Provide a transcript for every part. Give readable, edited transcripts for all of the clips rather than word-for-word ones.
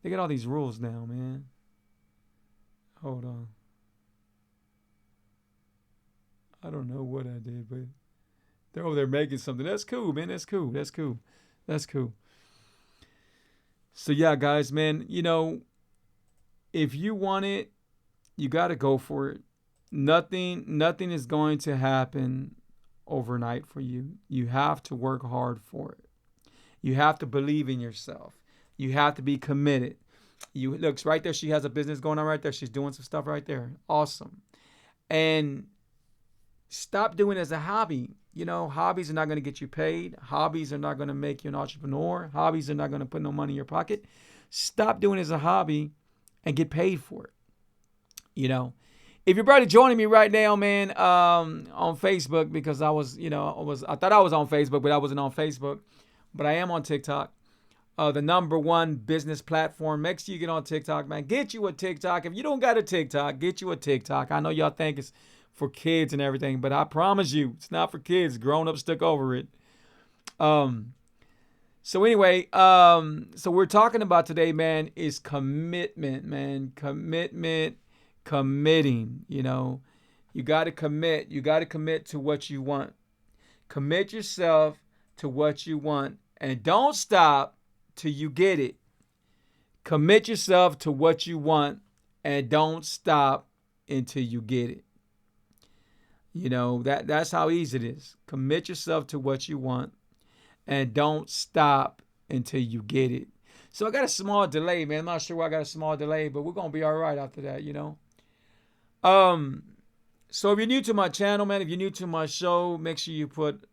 They got all these rules now, man. Hold on. I don't know what I did, but they're over there making something. That's cool, man. That's cool. That's cool. That's cool. So yeah, guys, man, if you want it, you got to go for it. Nothing is going to happen overnight for you. You have to work hard for it. You have to believe in yourself. You have to be committed. You looks right there. She has a business going on right there. She's doing some stuff right there. Awesome. And stop doing it as a hobby. Hobbies are not going to get you paid. Hobbies are not going to make you an entrepreneur. Hobbies are not going to put no money in your pocket. Stop doing it as a hobby and get paid for it. If you're probably joining me right now, man, on Facebook, because I thought I was on Facebook, but I wasn't on Facebook, but I am on TikTok. The number one business platform. Make sure you get on TikTok, man. Get you a TikTok. If you don't got a TikTok, get you a TikTok. I know y'all think it's for kids and everything, but I promise you, it's not for kids. Grown-ups took over it. So anyway, so we're talking about today, man, is commitment, man. Committing. You got to commit. You got to commit to what you want. Commit yourself to what you want, and don't stop till you get it. Commit yourself to what you want, and don't stop until you get it. That's how easy it is. Commit yourself to what you want and don't stop until you get it. So I got a small delay, man. I'm not sure why I got a small delay, but we're going to be all right after that, So if you're new to my channel, man, if you're new to my show, make sure you put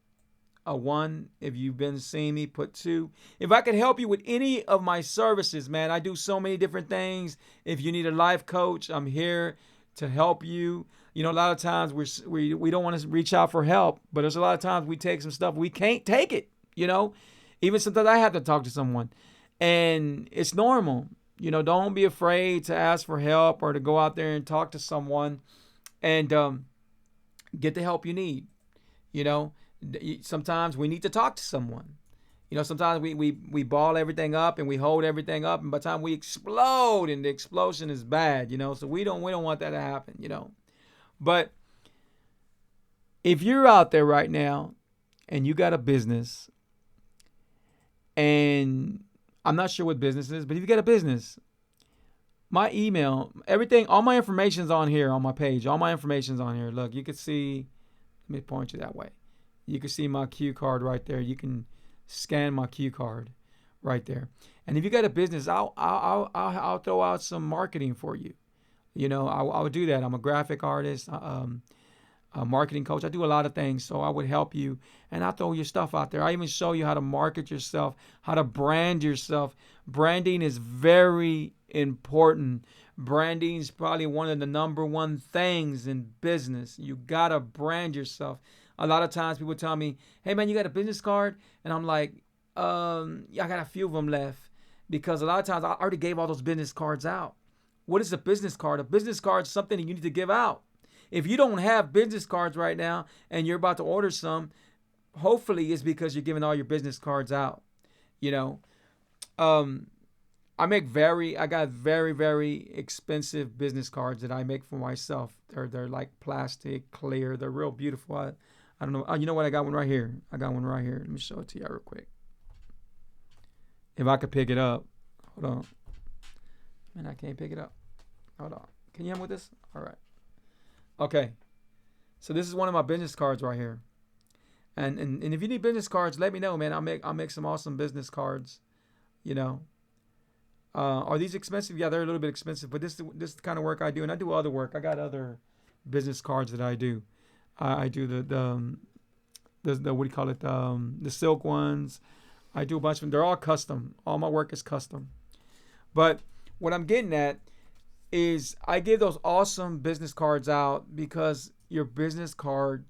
a 1. If you've been seeing me, put 2. If I can help you with any of my services, man, I do so many different things. If you need a life coach, I'm here to help you. A lot of times we don't want to reach out for help, but there's a lot of times we take some stuff, we can't take it, Even sometimes I have to talk to someone, and it's normal. Don't be afraid to ask for help or to go out there and talk to someone and get the help you need. Sometimes we need to talk to someone. Sometimes we ball everything up and we hold everything up, and by the time we explode, and the explosion is bad, so we don't want that to happen, But if you're out there right now and you got a business, and I'm not sure what business is, but if you got a business, my email, everything, all my information's on here on my page. All my information's on here. Look, you can see, let me point you that way. You can see my cue card right there. You can scan my cue card right there. And if you got a business, I'll throw out some marketing for you. I would do that. I'm a graphic artist, a marketing coach. I do a lot of things, so I would help you, and I'll throw your stuff out there. I even show you how to market yourself, how to brand yourself. Branding is very important. Branding is probably one of the number one things in business. You gotta brand yourself. A lot of times people tell me, "Hey man, you got a business card?" And I'm like, yeah, I got a few of them left, because a lot of times I already gave all those business cards out. What is a business card? A business card is something that you need to give out. If you don't have business cards right now and you're about to order some, hopefully it's because you're giving all your business cards out. I got very, very expensive business cards that I make for myself. They're like plastic, clear. They're real beautiful. I don't know. Oh, you know what? I got one right here. Let me show it to you real quick. If I could pick it up. Hold on. Man, I can't pick it up. Hold on. Can you help me with this? All right. Okay. So this is one of my business cards right here. And if you need business cards, let me know, man. I'll make some awesome business cards. Are these expensive? Yeah, they're a little bit expensive, but this is the kind of work I do, and I do other work. I got other business cards that I do. I do the what do you call it? The silk ones. I do a bunch of them. They're all custom. All my work is custom. But what I'm getting at is I give those awesome business cards out because your business card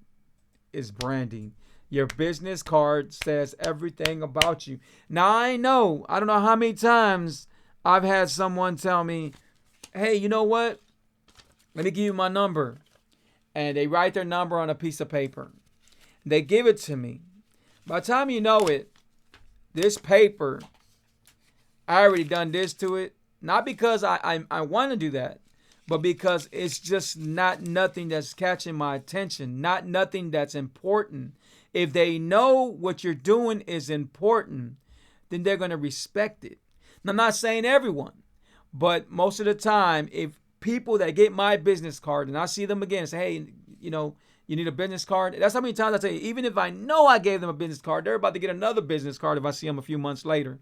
is branding. Your business card says everything about you. Now I don't know how many times I've had someone tell me, "Hey, you know what? Let me give you my number." And they write their number on a piece of paper. They give it to me. By the time you know it, this paper, I already done this to it, Not because I want to do that, but because it's just not nothing that's catching my attention, not nothing that's important. If they know what you're doing is important, then they're going to respect it. And I'm not saying everyone, but most of the time, if people that get my business card and I see them again and say, hey, you need a business card. That's how many times I tell you, even if I know I gave them a business card, they're about to get another business card if I see them a few months later,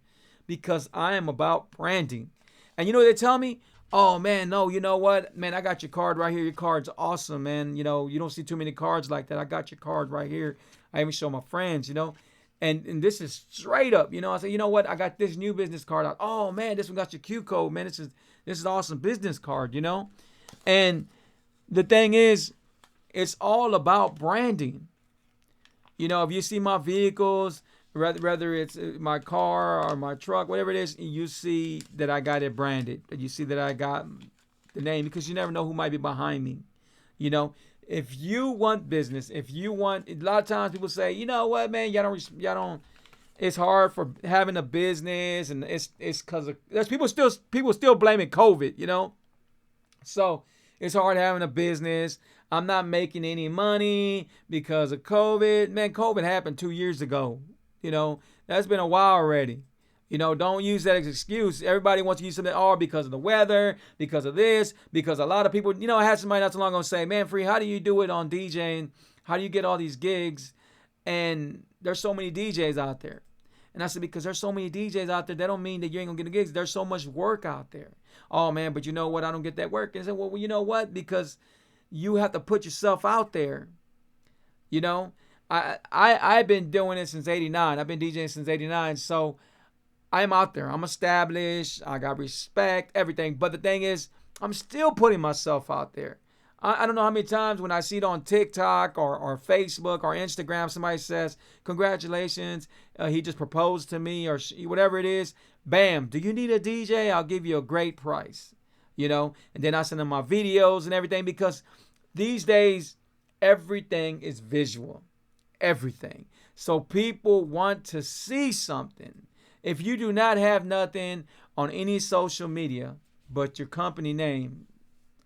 because I am about branding. And you know what they tell me? Oh man, no, you know what? Man, I got your card right here. Your card's awesome, man. You don't see too many cards like that. I got your card right here. I even show my friends, And this is straight up, I say, you know what? I got this new business card out. Oh man, this one got your Q code, man. This is awesome business card, And the thing is, it's all about branding. If you see my vehicles, whether it's my car or my truck, whatever it is, you see that I got it branded. You see that I got the name, because you never know who might be behind me. If you want business, a lot of times people say, you know what, man, y'all don't. It's hard for having a business, and it's because there's people still blaming COVID. So it's hard having a business. I'm not making any money because of COVID. Man, COVID happened 2 years ago. That's been a while already. Don't use that as an excuse. Everybody wants to use something, because of the weather, because of this, because a lot of people, I had somebody not too long ago say, man, Free, how do you do it on DJing? How do you get all these gigs? And there's so many DJs out there. And I said, because there's so many DJs out there, that don't mean that you ain't gonna get the gigs. There's so much work out there. Oh man, but you know what? I don't get that work. And I said, well, you know what? Because you have to put yourself out there. I've been doing it since '89. I've been DJing since '89. So I'm out there. I'm established. I got respect, everything. But the thing is, I'm still putting myself out there. I don't know how many times when I see it on TikTok or Facebook or Instagram, somebody says, congratulations, he just proposed to me, or whatever it is. Bam, do you need a DJ? I'll give you a great price. And then I send them my videos and everything, because these days, everything is visual. Everything. So people want to see something. If you do not have nothing on any social media but your company name,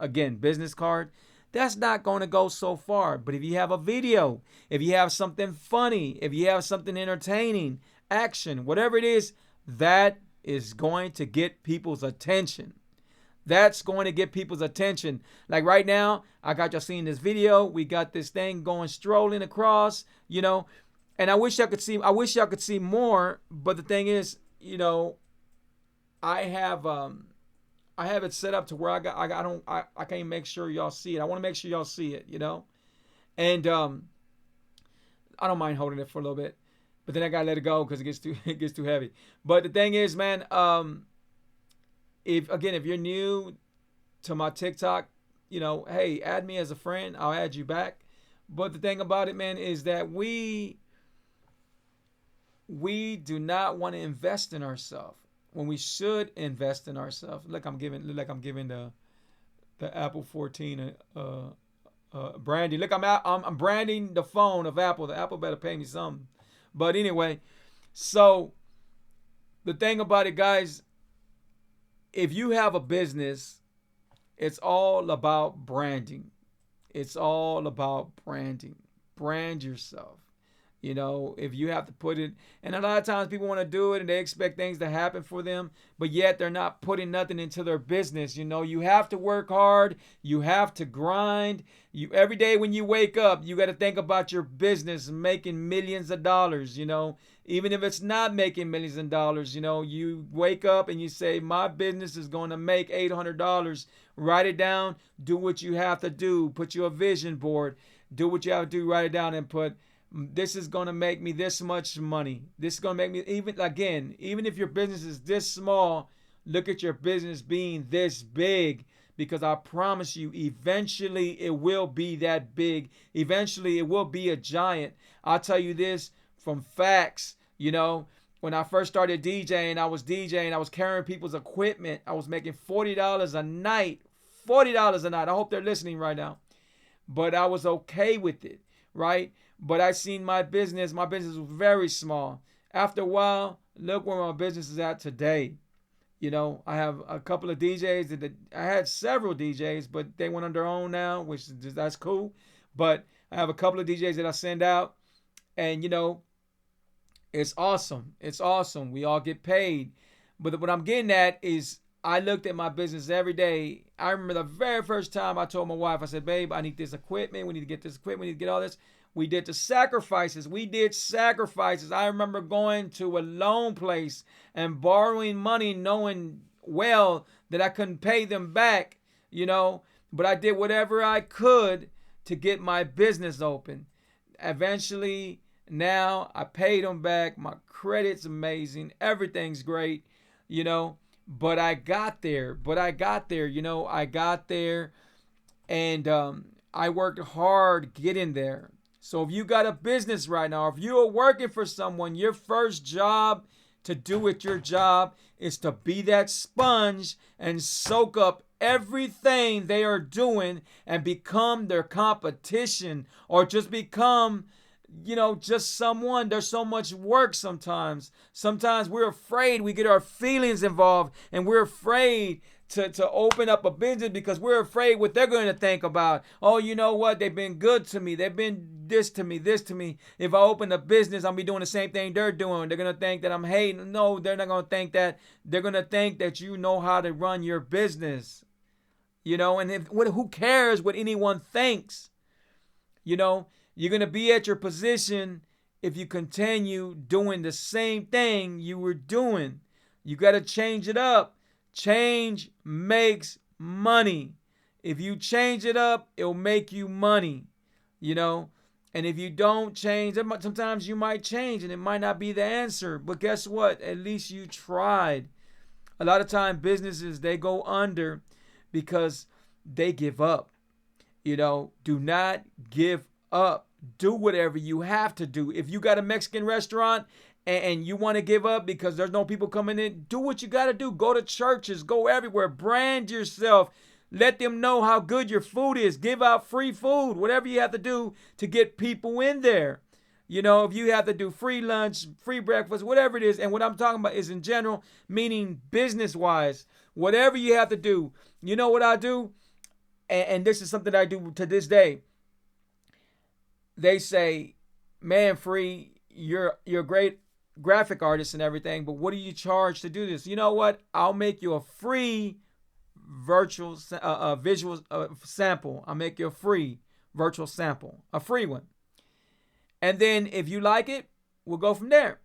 again, business card, that's not going to go so far. But if you have a video, if you have something funny, if you have something entertaining, action, whatever it is, that is going to get people's attention. That's going to get people's attention. Like right now, I got y'all seeing this video. We got this thing going, strolling across, and I wish y'all could see more. But the thing is, I have it set up to where I can't make sure y'all see it. I want to make sure y'all see it, And I don't mind holding it for a little bit, but then I gotta let it go because it gets too heavy. But the thing is, man, if you're new to my TikTok, hey, add me as a friend. I'll add you back. But the thing about it, man, is that we do not want to invest in ourselves when we should invest in ourselves. Look, I'm giving the Apple 14 branding. Look, I'm branding the phone of Apple. The Apple better pay me something. But anyway, so the thing about it, guys, if you have a business, it's all about branding. It's all about branding. Brand yourself. If you have to put it, and a lot of times people want to do it and they expect things to happen for them, but yet they're not putting nothing into their business. You have to work hard. You have to grind. Every day when you wake up, you got to think about your business making millions of dollars, even if it's not making millions of dollars, you wake up and you say, my business is going to make $800. Write it down. Do what you have to do. Put you a vision board. Do what you have to do. Write it down and put, this is going to make me this much money. This is going to make me, even if your business is this small, look at your business being this big, because I promise you, eventually it will be that big. Eventually it will be a giant. I'll tell you this from facts. When I first started DJing, I was carrying people's equipment. I was making $40 a night. $40 a night. I hope they're listening right now. But I was okay with it, right? But I seen my business was very small. After a while, look where my business is at today. You know, I have a couple of DJs I had several DJs, but they went on their own now, which that's cool. But I have a couple of DJs that I send out, and it's awesome. It's awesome. We all get paid. But what I'm getting at is I looked at my business every day. I remember the very first time I told my wife, I said, babe, I need this equipment. We need to get this equipment. We need to get all this. We did the sacrifices. We did sacrifices. I remember going to a loan place and borrowing money, knowing well that I couldn't pay them back, but I did whatever I could to get my business open. Eventually, now I paid them back. My credit's amazing. Everything's great, but I got there. I got there and I worked hard getting there. So if you got a business right now, if you're working for someone, your first job to do at your job is to be that sponge and soak up everything they are doing and become their competition, or just become just someone. There's so much work sometimes. Sometimes we're afraid, we get our feelings involved, and we're afraid to open up a business because we're afraid what they're going to think about. Oh, you know what? They've been good to me. They've been this to me. If I open a business, I'll be doing the same thing they're doing. They're going to think that I'm hating. No, they're not going to think that. They're going to think that you know how to run your business. And who cares what anyone thinks? You're going to be at your position if you continue doing the same thing you were doing. You got to change it up. Change makes money. If you change it up, it'll make you money, And if you don't change, sometimes you might change and it might not be the answer. But guess what? At least you tried. A lot of time businesses, they go under because they give up. Do not give up. Do whatever you have to do. If you got a Mexican restaurant and you want to give up because there's no people coming in, do what you got to do. Go to churches, go everywhere, brand yourself. Let them know how good your food is. Give out free food, whatever you have to do to get people in there. If you have to do free lunch, free breakfast, whatever it is. And what I'm talking about is in general, meaning business-wise, whatever you have to do. You know what I do? And this is something I do to this day. They say, man, Free, you're a great graphic artist and everything, but what do you charge to do this? You know what? I'll make you a free visual sample. I'll make you a free virtual sample, a free one. And then if you like it, we'll go from there.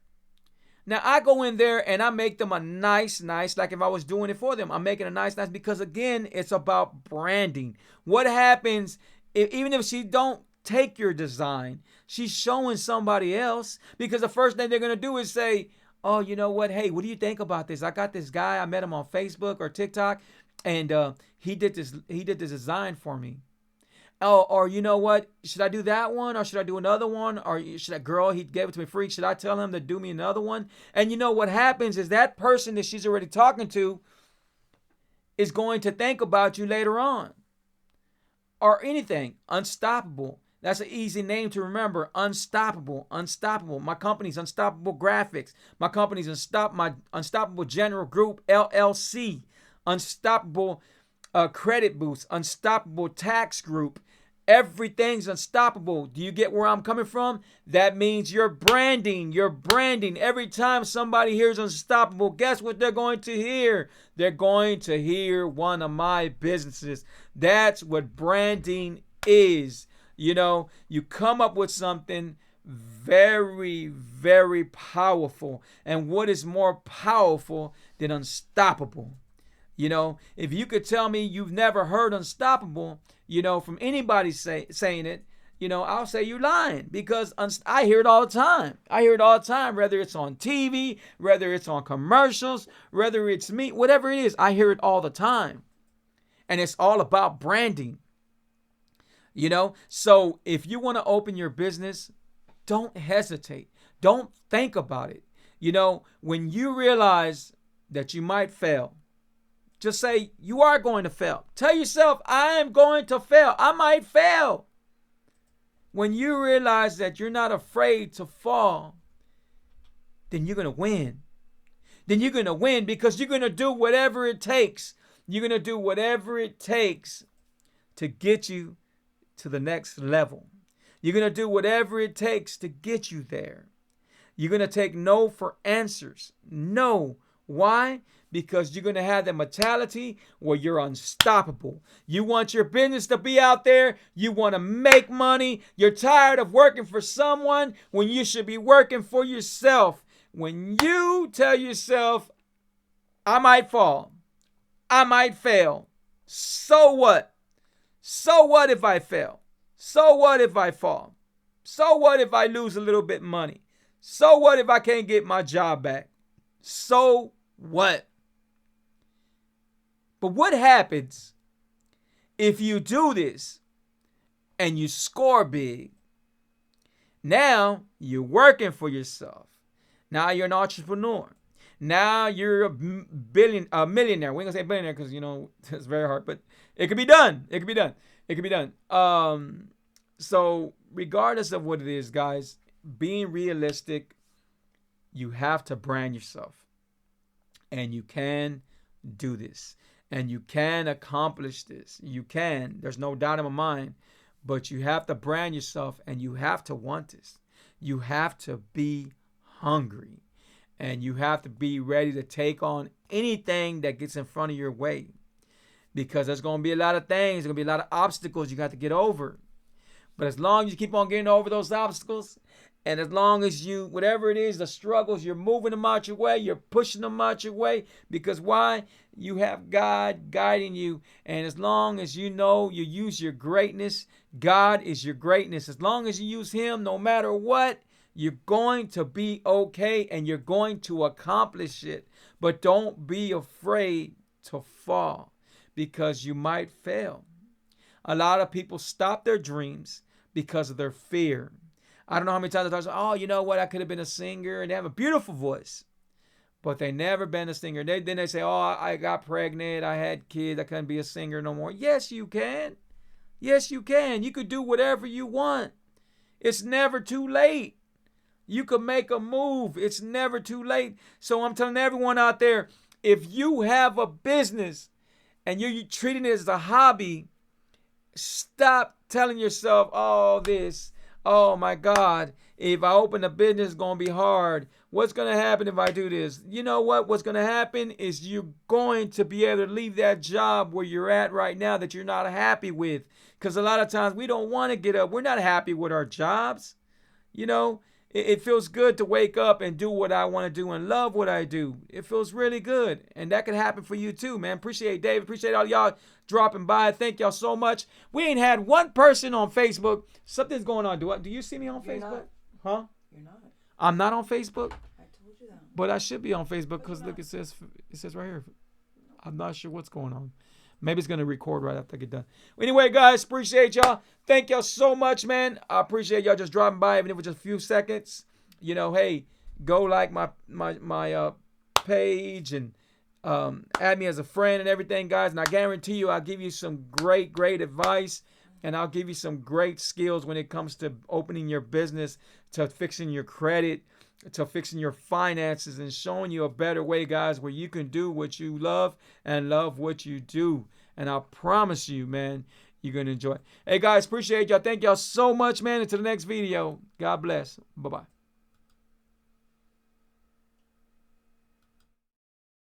Now, I go in there and I make them a nice, like if I was doing it for them, I'm making a nice because, again, it's about branding. What happens even if she don't take your design, she's showing somebody else, because the first thing they're going to do is say, oh, you know what? Hey, what do you think about this? I got this guy. I met him on Facebook or TikTok, and he did this design for me. Oh, or you know what? Should I do that one, or should I do another one? Or should he gave it to me free. Should I tell him to do me another one? And you know what happens is that person that she's already talking to is going to think about you later on. Or anything. Unstoppable. That's an easy name to remember. Unstoppable. My company's Unstoppable Graphics. My company's Unstoppable General Group, LLC. Unstoppable Credit Boost. Unstoppable Tax Group. Everything's unstoppable. Do you get where I'm coming from? That means you're branding. Every time somebody hears unstoppable, guess what they're going to hear? They're going to hear one of my businesses. That's what branding is. You come up with something very, very powerful. And what is more powerful than unstoppable? If you could tell me you've never heard unstoppable, from anybody saying it, I'll say you're lying, because I hear it all the time. Whether it's on TV, whether it's on commercials, whether it's me, whatever it is, I hear it all the time. And it's all about branding. So if you want to open your business, don't hesitate. Don't think about it. When you realize that you might fail, just say you are going to fail. Tell yourself, I am going to fail. I might fail. When you realize that you're not afraid to fall, then you're going to win. then you're going to win, because you're going to do whatever it takes. You're going to do whatever it takes to get you to the next level. You're going to do whatever it takes to get you there. You're going to take no for answers. No. Why? Because you're going to have the mentality where you're unstoppable. You want your business to be out there. You want to make money. You're tired of working for someone when you should be working for yourself. When you tell yourself, I might fall, I might fail. So what? So what if I fail? So what if I fall? So what if I lose a little bit money? So what if I can't get my job back? So what? But what happens if you do this and you score big? Now you're working for yourself. Now you're an entrepreneur. Now you're a millionaire. We ain't gonna say billionaire because, it's very hard, but it could be done. It could be done. It could be done. So regardless of what it is, guys, being realistic, you have to brand yourself. And you can do this. And you can accomplish this. You can. There's no doubt in my mind. But you have to brand yourself, and you have to want this. You have to be hungry. And you have to be ready to take on anything that gets in front of your way. Because there's going to be a lot of things. There's going to be a lot of obstacles you got to get over. But as long as you keep on getting over those obstacles, and as long as you, whatever it is, the struggles, you're moving them out your way, you're pushing them out your way. Because why? You have God guiding you. And as long as you know you use your greatness, God is your greatness. As long as you use Him, no matter what, you're going to be okay and you're going to accomplish it. But don't be afraid to fall, because you might fail. A lot of people stop their dreams because of their fear. I don't know how many times I thought, oh, you know what? I could have been a singer, and they have a beautiful voice, but they never been a singer. Then they say, oh, I got pregnant, I had kids, I couldn't be a singer no more. Yes, you can. Yes, you can. You could do whatever you want. It's never too late. You could make a move. It's never too late. So I'm telling everyone out there, if you have a business and you're treating it as a hobby, stop telling yourself, oh my God, if I open a business, it's going to be hard. What's going to happen if I do this? You know what? What's going to happen is you're going to be able to leave that job where you're at right now that you're not happy with. Because a lot of times we don't want to get up. We're not happy with our jobs. It feels good to wake up and do what I want to do and love what I do. It feels really good. And that could happen for you too, man. Appreciate David. Appreciate all y'all dropping by. Thank y'all so much. We ain't had one person on Facebook. Something's going on. Do you see me on Facebook? Not. Huh? You're not. I'm not on Facebook? I told you that. But I should be on Facebook because look, it says right here. I'm not sure what's going on. Maybe it's going to record right after I get done. Anyway, guys, appreciate y'all. Thank y'all so much, man. I appreciate y'all just dropping by, even if it's just a few seconds. Hey, go like my page and add me as a friend and everything, guys. And I guarantee you I'll give you some great advice. And I'll give you some great skills when it comes to opening your business, to fixing your credit, to fixing your finances, and showing you a better way, guys, where you can do what you love and love what you do. And I promise you, man, you're going to enjoy it. Hey, guys, appreciate y'all. Thank y'all so much, man. Until the next video, God bless. Bye-bye.